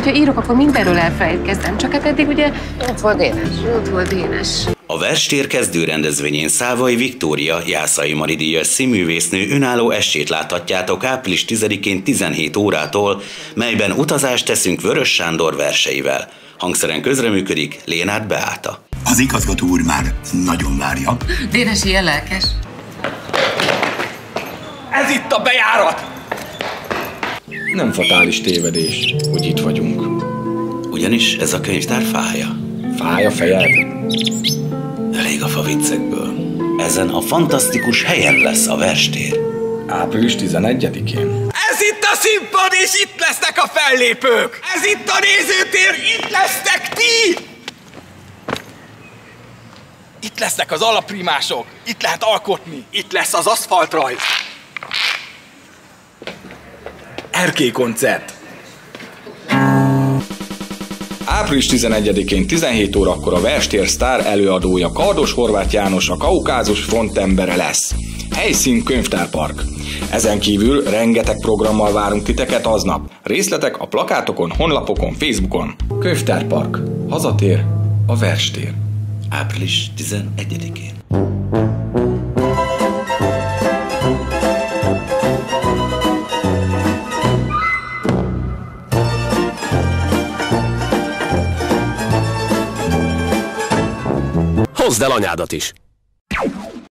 hogyha írok, akkor mindenről elfelejtkezem. Csak hát eddig ugye ott volt Dénes. A Verstér kezdő rendezvényén Szávai Viktória, Jászai Mari díjas színművésznő önálló estét láthatjátok április 10-én 17 órától, melyben utazást teszünk Vörös Sándor verseivel. Hangszeren közreműködik Lénáth Beáta. Az igazgató úr már nagyon várja. Dénes ilyen lelkes. Ez itt a bejárat! Nem fatális tévedés, hogy itt vagyunk. Ugyanis ez a könyvtár fája. Fáj a fejed? Elég a fa viccekből. Ezen a fantasztikus helyen lesz a Verstér. Április 11-én. Ez itt a színpad, és itt lesznek a fellépők! Ez itt a nézőtér, itt lesztek ti! Itt lesznek az alaprimások, itt lehet alkotni, itt lesz az aszfaltrajz. Erkélykoncert. Április 11-én 17 órakor a Verstér sztár előadója Kardos Horváth János, a Kaukázus frontembere lesz. Helyszín Könyvtárpark. Ezen kívül rengeteg programmal várunk titeket aznap. Részletek a plakátokon, honlapokon, Facebookon. Könyvtárpark. Hazatér a Verstér. Április 11-én. Hozd el anyádat is!